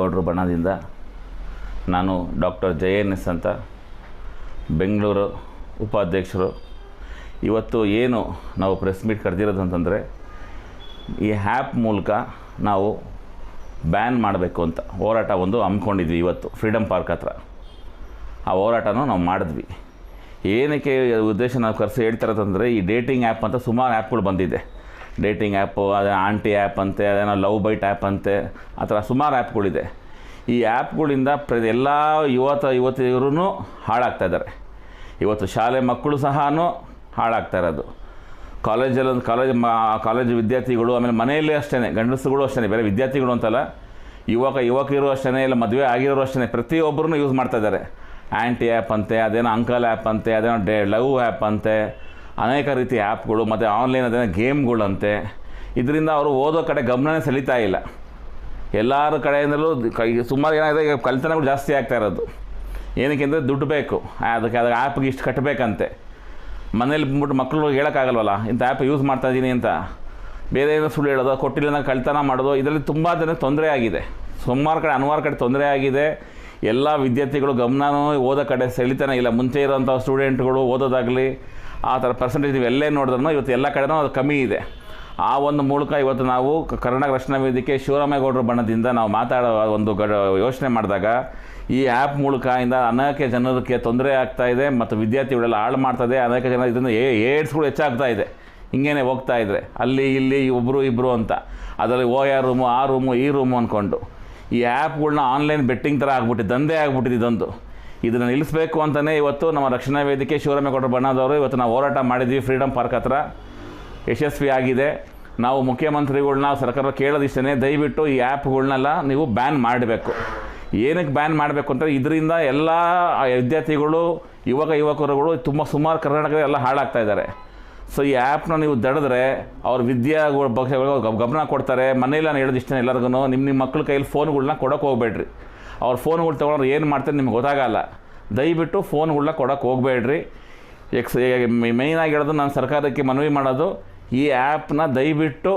ಶಿವರಾಮೇಗೌಡರು ಬಣದಿಂದ ನಾನು doctor JNS ಅಂತ ಬೆಂಗಳೂರು ಉಪಾಧ್ಯಕ್ಷರು. ಇವತ್ತು ಏನು ನಾವು ಪ್ರೆಸ್ ಮೀಟ್ ಕರೆದಿರೋದು ಅಂತಂದರೆ ಈ ಆ್ಯಪ್ ಮೂಲಕ ನಾವು ಬ್ಯಾನ್ ಮಾಡಬೇಕು ಅಂತ ಹೋರಾಟ ಒಂದು ಹಮ್ಮಿಕೊಂಡಿದ್ವಿ. ಇವತ್ತು ಫ್ರೀಡಮ್ ಪಾರ್ಕ್ ಹತ್ರ ಆ ಹೋರಾಟನೂ ನಾವು ಮಾಡಿದ್ವಿ. ಏನಕ್ಕೆ ಉದ್ದೇಶ ನಾವು ಹೇಳ್ತಿರೋದಂದರೆ ಈ ಡೇಟಿಂಗ್ ಆ್ಯಪ್ ಅಂತ ಸುಮಾರು ಆ್ಯಪ್ಗಳು ಬಂದಿದೆ. ಡೇಟಿಂಗ್ ಆ್ಯಪು, ಅದೇ ಆಂಟಿ ಆ್ಯಪ್ ಅಂತೆ, ಅದೇನೋ ಲವ್ ಬೈಟ್ ಆ್ಯಪ್ ಅಂತೆ, ಆ ಥರ ಸುಮಾರು ಆ್ಯಪ್ಗಳಿದೆ. ಈ ಆ್ಯಪ್ಗಳಿಂದ ಎಲ್ಲ ಯುವತಿಯರೂ ಹಾಳಾಗ್ತಾಯಿದ್ದಾರೆ. ಇವತ್ತು ಶಾಲೆ ಮಕ್ಕಳು ಸಹ ಹಾಳಾಗ್ತಾ ಇರೋದು. ಕಾಲೇಜ್ ವಿದ್ಯಾರ್ಥಿಗಳು, ಆಮೇಲೆ ಮನೆಯಲ್ಲೇ ಅಷ್ಟೇ, ಗಂಡಸುಗಳು ಅಷ್ಟೇ, ಬೇರೆ ವಿದ್ಯಾರ್ಥಿಗಳು ಅಂತಲ್ಲ, ಯುವಕರು ಅಷ್ಟೇ, ಇಲ್ಲ ಮದುವೆ ಆಗಿರೋರು ಅಷ್ಟೇ, ಪ್ರತಿಯೊಬ್ಬರೂ ಯೂಸ್ ಮಾಡ್ತಾಯಿದ್ದಾರೆ. ಆ್ಯಂಟಿ ಆ್ಯಪ್ ಅಂತೆ, ಅದೇನೋ ಅಂಕಲ್ ಆ್ಯಪ್ ಅಂತೆ, ಅದೇನೋ ಲವ್ ಆ್ಯಪ್ ಅಂತೆ, ಅನೇಕ ರೀತಿ ಆ್ಯಪ್ಗಳು, ಮತ್ತು ಆನ್ಲೈನ್ ಅದೇನೋ ಗೇಮ್ಗಳಂತೆ. ಇದರಿಂದ ಅವರು ಓದೋ ಕಡೆ ಗಮನನೇ ಸೆಳೀತಾ ಇಲ್ಲ. ಎಲ್ಲರ ಕಡೆಯಿಂದಲೂ ಸುಮಾರು ಏನಾಗಿದೆ, ಈಗ ಕಳ್ತನಗಳು ಜಾಸ್ತಿ ಆಗ್ತಾ ಇರೋದು. ಏನಕ್ಕೆ ಅಂದರೆ ದುಡ್ಡು ಬೇಕು, ಅದಕ್ಕೆ ಆ್ಯಪ್ಗೆ ಇಷ್ಟು ಕಟ್ಟಬೇಕಂತೆ. ಮನೇಲಿ ಬಂದ್ಬಿಟ್ಟು ಮಕ್ಕಳು ಹೇಳೋಕ್ಕಾಗಲ್ವಲ್ಲ, ಇಂಥ ಆ್ಯಪ್ ಯೂಸ್ ಮಾಡ್ತಾಯಿದ್ದೀನಿ ಅಂತ. ಬೇರೆ ಏನೋ ಸುಳ್ಳು ಹೇಳೋದು, ಕೊಟ್ಟಿಲ್ಲ ಕಳ್ತನ ಮಾಡೋದು, ಇದರಲ್ಲಿ ತುಂಬ ಜನಕ್ಕೆ ತೊಂದರೆ ಆಗಿದೆ. ಹಲವಾರು ಕಡೆ ತೊಂದರೆ ಆಗಿದೆ. ಎಲ್ಲ ವಿದ್ಯಾರ್ಥಿಗಳು ಗಮನವೂ ಓದೋ ಕಡೆ ಸೆಳಿತಾನೆ ಇಲ್ಲ. ಮುಂಚೆ ಇರೋಂಥ ಸ್ಟೂಡೆಂಟ್ಗಳು ಓದೋದಾಗಲಿ, ಆ ಥರ ಪರ್ಸೆಂಟೇಜ್ ನೀವು ಎಲ್ಲೇ ನೋಡಿದ್ರೂ ಇವತ್ತು ಎಲ್ಲ ಕಡೆನೂ ಅದು ಕಮ್ಮಿ ಇದೆ. ಆ ಒಂದು ಮೂಲಕ ಇವತ್ತು ನಾವು ಕರ್ನಾಟಕ ರಕ್ಷಣಾ ವೇದಿಕೆ ಶಿವರಾಮೇಗೌಡರ ಬಣದಿಂದ ನಾವು ಮಾತಾಡೋ ಒಂದು ಯೋಚನೆ ಮಾಡಿದಾಗ ಈ ಆ್ಯಪ್ ಮೂಲಕ ಅನೇಕ ಜನರಿಗೆ ತೊಂದರೆ ಆಗ್ತಾಯಿದೆ, ಮತ್ತು ವಿದ್ಯಾರ್ಥಿಗಳೆಲ್ಲ ಹಾಳು ಮಾಡ್ತಾಯಿದೆ. ಅನೇಕ ಜನ ಇದರಿಂದ ಏಡ್ಸ್ಗಳು ಹೆಚ್ಚಾಗ್ತಾ ಇದೆ. ಹಿಂಗೇ ಹೋಗ್ತಾ ಇದ್ದರೆ ಅಲ್ಲಿ ಇಲ್ಲಿ ಇಬ್ಬರು ಅಂತ, ಅದರಲ್ಲಿ OR ರೂಮು, ಆ ರೂಮು, ಈ ರೂಮು ಅಂದ್ಕೊಂಡು ಈ ಆ್ಯಪ್ಗಳನ್ನ ಆನ್ಲೈನ್ ಬೆಟ್ಟಿಂಗ್ ಥರ ದಂಧೆ ಆಗ್ಬಿಟ್ಟಿದ್ದು ಇದೊಂದು. ಇದನ್ನು ನಿಲ್ಲಿಸಬೇಕು ಅಂತಲೇ ಇವತ್ತು ನಮ್ಮ ರಕ್ಷಣಾ ವೇದಿಕೆ ಶಿವರಾಮೇಗೌಡರ ಬಣದವರು ಇವತ್ತು ನಾವು ಹೋರಾಟ ಮಾಡಿದ್ವಿ. ಫ್ರೀಡಮ್ ಪಾರ್ಕ್ ಹತ್ರ ಯಶಸ್ವಿ ಆಗಿದೆ. ನಾವು ಮುಖ್ಯಮಂತ್ರಿಗಳ್ನ, ಸರ್ಕಾರ ಕೇಳೋದಿಷ್ಟೇ, ದಯವಿಟ್ಟು ಈ ಆ್ಯಪ್ಗಳನ್ನೆಲ್ಲ ನೀವು ಬ್ಯಾನ್ ಮಾಡಬೇಕು. ಏನಕ್ಕೆ ಬ್ಯಾನ್ ಮಾಡಬೇಕು ಅಂತ, ಇದರಿಂದ ಎಲ್ಲ ವಿದ್ಯಾರ್ಥಿಗಳು, ಯುವಕರುಗಳು ಸುಮಾರು ಕರ್ನಾಟಕದಲ್ಲಿ ಎಲ್ಲ ಹಾಳಾಗ್ತಾ ಇದ್ದಾರೆ. ಸೊ ಈ ಆ್ಯಪ್ನ ನೀವು ದಡಿದ್ರೆ ಅವ್ರ ಬಗ್ಗೆ ಗಮನ ಕೊಡ್ತಾರೆ. ಮನೇಲಿ ನಾನು ಹೇಳೋದಿಷ್ಟೇ ಎಲ್ಲರಿಗೂ, ನಿಮ್ಮ ಮಕ್ಕಳ ಕೈಯಲ್ಲಿ ಫೋನ್ಗಳನ್ನ ಕೊಡೋಕೆ ಹೋಗಬೇಡ್ರಿ. ಅವ್ರ ಫೋನ್ಗಳು ತೊಗೊಂಡ್ರೆ ಏನು ಮಾಡ್ತಾರೆ ನಿಮ್ಗೆ ಗೊತ್ತಾಗಲ್ಲ. ದಯವಿಟ್ಟು ಫೋನ್ಗಳನ್ನ ಕೊಡೋಕೆ ಹೋಗಬೇಡ್ರಿ. ಮೇಯ್ನಾಗಿ ಹೇಳೋದು, ನಾನು ಸರ್ಕಾರಕ್ಕೆ ಮನವಿ ಮಾಡೋದು, ಈ ಆ್ಯಪ್ನ ದಯವಿಟ್ಟು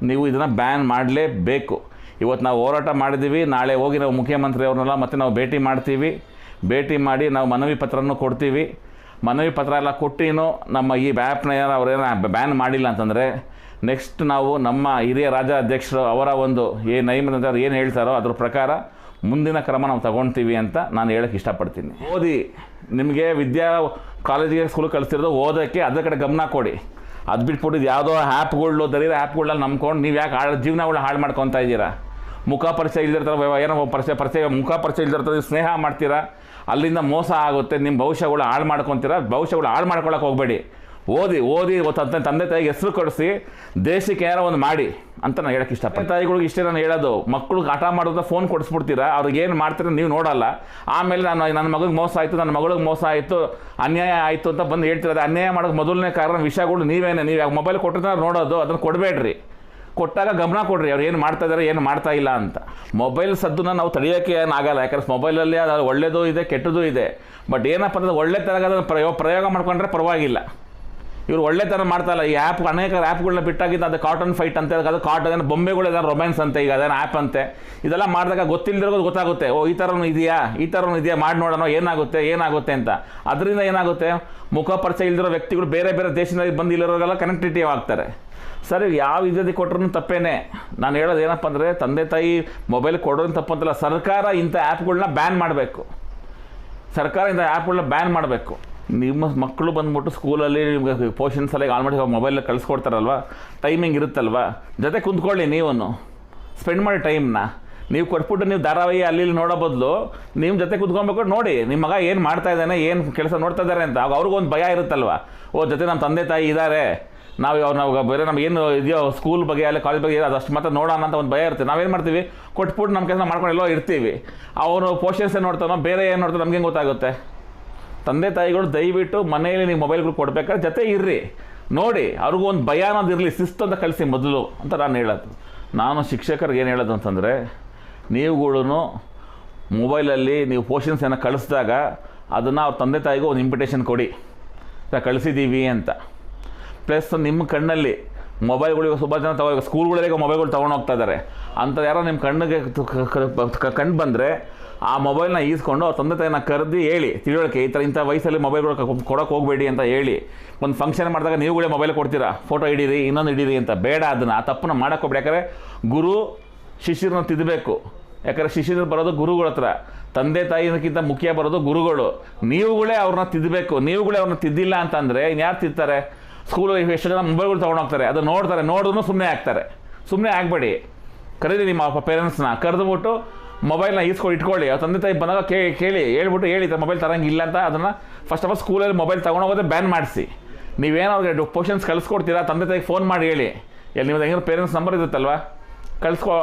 ನೀವು ಇದನ್ನು ಬ್ಯಾನ್ ಮಾಡಲೇಬೇಕು. ಇವತ್ತು ನಾವು ಹೋರಾಟ ಮಾಡಿದ್ದೀವಿ. ನಾಳೆ ಹೋಗಿ ನಾವು ಮುಖ್ಯಮಂತ್ರಿ ಅವ್ರನ್ನೆಲ್ಲ ಮತ್ತೆ ನಾವು ಭೇಟಿ ಮಾಡಿ ನಾವು ಮನವಿ ಪತ್ರನೂ ಕೊಡ್ತೀವಿ. ಮನವಿ ಪತ್ರ ಎಲ್ಲ ಕೊಟ್ಟಿನೂ ನಮ್ಮ ಈ ಆ್ಯಪ್ನ ಅವ್ರೇನೋ ಬ್ಯಾನ್ ಮಾಡಿಲ್ಲ ಅಂತಂದರೆ ನೆಕ್ಸ್ಟ್ ನಾವು ನಮ್ಮ ಹಿರಿಯ ರಾಜ್ಯಾಧ್ಯಕ್ಷರು ಅವರ ಒಂದು ನೈಮದಂತ ಏನು ಹೇಳ್ತಾರೋ ಅದ್ರ ಪ್ರಕಾರ ಮುಂದಿನ ಕ್ರಮ ನಾವು ತಗೊಳ್ತೀವಿ ಅಂತ ನಾನು ಹೇಳೋಕ್ಕೆ ಇಷ್ಟಪಡ್ತೀನಿ. ಓದಿ, ನಿಮಗೆ ಕಾಲೇಜಿಗೆ ಸ್ಕೂಲ್ ಕಳಿಸ್ತಿರೋದು ಓದೋಕ್ಕೆ, ಅದ್ರ ಕಡೆ ಗಮನ ಕೊಡಿ. ಅದು ಬಿಟ್ಬಿಟ್ಟಿದ್ದು ಯಾವುದೋ ಆ್ಯಪ್ಗಳು, ದರಿದ್ರ ಆ್ಯಪ್ಗಳನ್ನ ನಂಬ್ಕೊಂಡು ನೀವು ಯಾಕೆ ಜೀವನಗಳನ್ನ ಹಾಳು ಮಾಡ್ಕೊತಾ ಇದ್ದೀರಾ? ಮುಖ ಪರಿಚಯ ಇಲ್ದಿರ್ತಾರೆ, ಏನೋ ಮುಖ ಪರಿಚಯ ಇಲ್ದಿರ್ತಾರೆ, ಸ್ನೇಹ ಮಾಡ್ತೀರಾ, ಅಲ್ಲಿಂದ ಮೋಸ ಆಗುತ್ತೆ. ನಿಮ್ಮ ಭವಿಷ್ಯಗಳು ಹಾಳು ಮಾಡ್ಕೊತೀರಾ. ಭವಿಷ್ಯಗಳು ಹಾಳು ಮಾಡ್ಕೊಳಕ್ಕೆ ಹೋಗಬೇಡಿ. ಓದಿ ತಂದೆ ತಾಯಿಗೆ ಹೆಸರು ಕೊಡಿಸಿ ದೇಶಕ್ಕೆ ಏನಾರೋ ಒಂದು ಮಾಡಿ ಅಂತ ನಾನು ಹೇಳೋಕ್ಕೆ ಇಷ್ಟಪಡ್ತೀನಿ. ತಾಯಿಗಳಿಗೆ ಇಷ್ಟೇ ನಾನು ಹೇಳೋದು, ಮಕ್ಕಳಿಗೆ ಆಟ ಮಾಡೋದನ್ನ ಫೋನ್ ಕೊಡಿಸ್ಬಿಡ್ತೀರಾ, ಅವ್ರಿಗೆ ಏನು ಮಾಡ್ತೀರ ನೀವು ನೋಡಲ್ಲ. ಆಮೇಲೆ ನನ್ನ ಮಗಳಿಗೆ ಮೋಸ ಆಯಿತು, ನನ್ನ ಮಗಳಿಗೆ ಮೋಸ ಆಯಿತು, ಅನ್ಯಾಯ ಆಯಿತು ಅಂತ ಬಂದು ಹೇಳ್ತಿರೋದು. ಅನ್ಯಾಯ ಮಾಡೋದು ಮೊದಲನೇ ಕಾರಣ ವಿಷಯಗಳು ನೀವು ಯಾವ ಮೊಬೈಲ್ ಕೊಟ್ಟಿದ್ರೆ ನೋಡೋದು, ಅದನ್ನು ಕೊಡಬೇಡ್ರಿ. ಕೊಟ್ಟಾಗ ಗಮನ ಕೊಡ್ರಿ, ಅವ್ರು ಏನು ಮಾಡ್ತಾ ಇದ್ದಾರೆ, ಏನು ಮಾಡ್ತಾ ಇಲ್ಲ ಅಂತ. ಮೊಬೈಲ್ ಸದ್ದನ್ನ ನಾವು ತಡೆಯೋಕ್ಕೆ ಏನಾಗಲ್ಲ, ಯಾಕಂದ್ರೆ ಮೊಬೈಲಲ್ಲಿ ಅದು ಒಳ್ಳೆಯದು ಇದೆ, ಕೆಟ್ಟದ್ದು ಇದೆ. ಬಟ್ ಏನಪ್ಪ ಅಂದರೆ ಒಳ್ಳೆ ಥರ ಪ್ರಯೋಗ ಮಾಡ್ಕೊಂಡ್ರೆ ಪರವಾಗಿಲ್ಲ. ಇವರು ಒಳ್ಳೆ ಥರ ಮಾಡ್ತಾಯಿಲ್ಲ. ಈ ಅನೇಕ ಆ್ಯಪ್ಗಳನ್ನ ಬಿಟ್ಟಾಗಿದ್ದು ಅದು ಕಾಟನ್ ಫೈಟ್ ಅಂತ, ಅದು ಕಾಟನ್ ಬೊಂಬೆಗಳು ಇದಾರೆ, ರೊಮ್ಯಾನ್ಸ್ ಅಂತೆ, ಈಗ ಅದೇನು ಆ್ಯಪ್ ಅಂತೆ. ಇದೆಲ್ಲ ಮಾಡಿದಾಗ ಗೊತ್ತಿಲ್ಲದಿರೋದು ಗೊತ್ತಾಗುತ್ತೆ. ಈ ಥರನೂ ಇದೆಯಾ ಮಾಡಿ ನೋಡೋಣ ಏನಾಗುತ್ತೆ ಅಂತ. ಅದರಿಂದ ಏನಾಗುತ್ತೆ, ಮುಖ ಪರಿಚಯ ಇಲ್ದಿರೋ ವ್ಯಕ್ತಿಗಳು ಬೇರೆ ದೇಶದಲ್ಲಿ ಬಂದು ಇಲ್ಲಿರೋರೆಲ್ಲ ಕನೆಕ್ಟಿವಿಟಿ ಆಗ್ತಾರೆ. ಸರಿ, ಯಾವ ವಿದ್ಯಾರ್ಥಿ ಕೊಟ್ಟರು ತಪ್ಪೇನೆ. ನಾನು ಹೇಳೋದು ಏನಪ್ಪ ಅಂದರೆ, ತಂದೆ ತಾಯಿ ಮೊಬೈಲ್ ಕೊಡೋದು ತಪ್ಪಂತಲ್ಲ, ಸರ್ಕಾರ ಇಂಥ ಆ್ಯಪ್ಗಳನ್ನ ಬ್ಯಾನ್ ಮಾಡಬೇಕು. ನಿಮ್ಮ ಮಕ್ಕಳು ಬಂದ್ಬಿಟ್ಟು ಸ್ಕೂಲಲ್ಲಿ ನಿಮಗೆ ಪೋಷನ್ಸಲ್ಲಿ ಆಲ್ಮೋಸ್ಟ್ ಮೊಬೈಲಲ್ಲಿ ಕಳಿಸ್ಕೊಡ್ತಾರಲ್ವ, ಟೈಮಿಂಗ್ ಇರುತ್ತಲ್ವ, ಜೊತೆ ಕುಂತ್ಕೊಳ್ಳಿ, ನೀವು ಸ್ಪೆಂಡ್ ಮಾಡಿ ಟೈಮ್ನ. ನೀವು ಕೊಟ್ಬಿಟ್ಟು ನೀವು ಧಾರಾವಾಹಿ ಅಲ್ಲಿ ನೋಡೋ ಬದಲು ನಿಮ್ಮ ಜೊತೆ ಕುತ್ಕೊಬೇಕು. ನೋಡಿ ನಿಮ್ಮ ಮಗ ಏನು ಮಾಡ್ತಾ ಇದ್ದಾನೆ, ಏನು ಕೆಲಸ ನೋಡ್ತಾ ಇದ್ದಾರೆ ಅಂತ. ಅವ್ರಿಗೊಂದು ಭಯ ಇರುತ್ತಲ್ವ, ಜೊತೆ ನಮ್ಮ ತಂದೆ ತಾಯಿ ಇದ್ದಾರೆ, ನಾವು ಬೇರೆ ನಮಗೇನು ಇದೆಯೋ ಸ್ಕೂಲ್ ಬಗ್ಗೆ ಅಲ್ಲಿ ಕಾಲೇಜ್ ಬಗ್ಗೆ ಅದಷ್ಟು ಮಾತ್ರ ನೋಡೋಣ ಅಂತ ಒಂದು ಭಯ ಇರುತ್ತೆ. ನಾವೇನು ಮಾಡ್ತೀವಿ, ಕೊಟ್ಬಿಟ್ಟು ನಮ್ಮ ಕೆಲಸ ಮಾಡ್ಕೊಂಡು ಎಲ್ಲೋ ಇರ್ತೀವಿ. ಅವರು ಪೋಷನ್ಸ್ ಏನು ನೋಡ್ತಾನೋ, ಬೇರೆ ಏನು ನೋಡ್ತಾನೋ ನಮಗೇನು ಗೊತ್ತಾಗುತ್ತೆ. ತಂದೆ ತಾಯಿಗಳು ದಯವಿಟ್ಟು ಮನೆಯಲ್ಲಿ ನೀವು ಮೊಬೈಲ್ಗಳು ಕೊಡ್ಬೇಕಾದ್ರೆ ಜೊತೆ ಇರ್ರಿ, ನೋಡಿ, ಅವ್ರಿಗೂ ಒಂದು ಭಯ ಅನ್ನೋದಿರಲಿ, ಶಿಸ್ತು ಅಂತ ಕಲಿಸಿ ಮೊದಲು ಅಂತ ನಾನು ಹೇಳೋದು. ನಾನು ಶಿಕ್ಷಕರಿಗೆ ಏನು ಹೇಳೋದು ಅಂತಂದರೆ, ನೀವುಗಳು ಮೊಬೈಲಲ್ಲಿ ನೀವು ಪೋಷನ್ಸ್ ಏನೋ ಕಳಿಸಿದಾಗ ಅದನ್ನು ಅವ್ರ ತಂದೆ ತಾಯಿಗೂ ಒಂದು ಇನ್ವಿಟೇಷನ್ ಕೊಡಿ, ಕಳಿಸಿದ್ದೀವಿ ಅಂತ. ಪ್ಲಸ್ ನಿಮ್ಮ ಕಣ್ಣಲ್ಲಿ ಮೊಬೈಲ್ಗಳು ಸುಮಾರು ಜನ ಸ್ಕೂಲ್ಗಳಿಗೆ ಮೊಬೈಲ್ಗಳು ತೊಗೊಂಡು ಹೋಗ್ತಾ ಇದ್ದಾರೆ. ಅಂಥ ಯಾರೋ ನಿಮ್ಮ ಕಣ್ಣಿಗೆ ಕಂಡು ಬಂದರೆ ಆ ಮೊಬೈಲ್ನ ಈಸ್ಕೊಂಡು ಅವ್ರ ತಂದೆ ತಾಯಿನ ಕರೆದು ಹೇಳಿ, ತಿಳುವಳಿಕೆ ಈ ಥರ ಇಂಥ ವಯಸ್ಸಲ್ಲಿ ಮೊಬೈಲ್ಗಳು ಕೊಡೋಕೆ ಹೋಗಬೇಡಿ ಅಂತ ಹೇಳಿ. ಒಂದು ಫಂಕ್ಷನ್ ಮಾಡಿದಾಗ ನೀವುಗಳೇ ಮೊಬೈಲ್ ಕೊಡ್ತೀರಾ, ಫೋಟೋ ಹಿಡೀರಿ, ಇನ್ನೊಂದು ಹಿಡೀರಿ ಅಂತ. ಬೇಡ, ಅದನ್ನು ಆ ತಪ್ಪನ್ನ ಮಾಡೋಕ್ಕೆ ಹೋಗ್ಬೇಡಿ. ಯಾಕಂದರೆ ಗುರು ಶಿಷ್ಯರನ್ನ ತಿದ್ದಬೇಕು. ಯಾಕಂದರೆ ಶಿಷ್ಯರು ಬರೋದು ಗುರುಗಳ ಹತ್ರ, ತಂದೆ ತಾಯಿನಕ್ಕಿಂತ ಮುಖ್ಯ ಬರೋದು ಗುರುಗಳು. ನೀವುಗಳೇ ಅವ್ರನ್ನ ತಿದ್ದಬೇಕು. ನೀವುಗಳೇ ಅವ್ರನ್ನ ತಿದ್ದಿಲ್ಲ ಅಂತಂದರೆ ಇನ್ಯಾರು ತಿದ್ತಾರೆ? ಸ್ಕೂಲಲ್ಲಿ ಎಷ್ಟು ಜನ ಮೊಬೈಲ್ಗಳು ತೊಗೊಂಡೋಗ್ತಾರೆ, ಅದು ನೋಡ್ತಾರೆ, ನೋಡಿದ್ರು ಸುಮ್ಮನೆ ಆಗ್ತಾರೆ. ಸುಮ್ಮನೆ ಆಗಬೇಡಿ. ಕರೀರಿ ನಿಮ್ಮ ಪೇರೆಂಟ್ಸ್ನ, ಕರೆದುಬಿಟ್ಟು ಮೊಬೈಲ್ನ ಇಟ್ಕೊಳ್ಳಿ. ಅವ್ರ ತಂದೆ ತಾಯಿ ಬಂದಾಗ ಹೇಳ್ಬಿಟ್ಟು ಹೇಳಿ ಮೊಬೈಲ್ ತರಂಗಿಲ್ಲ ಅಂತ. ಅದನ್ನು ಫಸ್ಟ್ ಆಫ್ ಆಲ್ ಸ್ಕೂಲಲ್ಲಿ ಮೊಬೈಲ್ ತೊಗೊಂಡೋಗೋದೇ ಬ್ಯಾನ್ ಮಾಡಿಸಿ. ನೀವೇನೋ ಅವ್ರಿಗೆ ಪೋಷನ್ಸ್ ಕಳಿಸ್ಕೊಡ್ತೀರಾ, ತಂದೆ ತಾಯಿಗೆ ಫೋನ್ ಮಾಡಿ ಹೇಳಿ. ನಿಮ್ಮದು ಹೆಂಗಿರೋ ಪೇರೆಂಟ್ಸ್ ನಂಬರ್ ಇರುತ್ತಲ್ವ,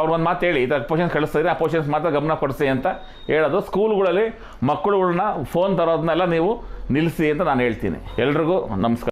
ಅವ್ರೊಂದು ಮಾತು ಹೇಳಿ, ಈ ಥರ ಪೋಷನ್ಸ್ ಕಳಿಸ್ತಿದ್ರೆ ಆ ಪೋಷನ್ಸ್ ಮಾತ್ರ ಗಮನ ಕೊಡಿಸಿ ಅಂತ ಹೇಳೋದು. ಸ್ಕೂಲ್ಗಳಲ್ಲಿ ಮಕ್ಕಳುಗಳನ್ನ ಫೋನ್ ತರೋದನ್ನೆಲ್ಲ ನೀವು ನಿಲ್ಲಿಸಿ ಅಂತ ನಾನು ಹೇಳ್ತೀನಿ. ಎಲ್ರಿಗೂ ನಮಸ್ಕಾರ.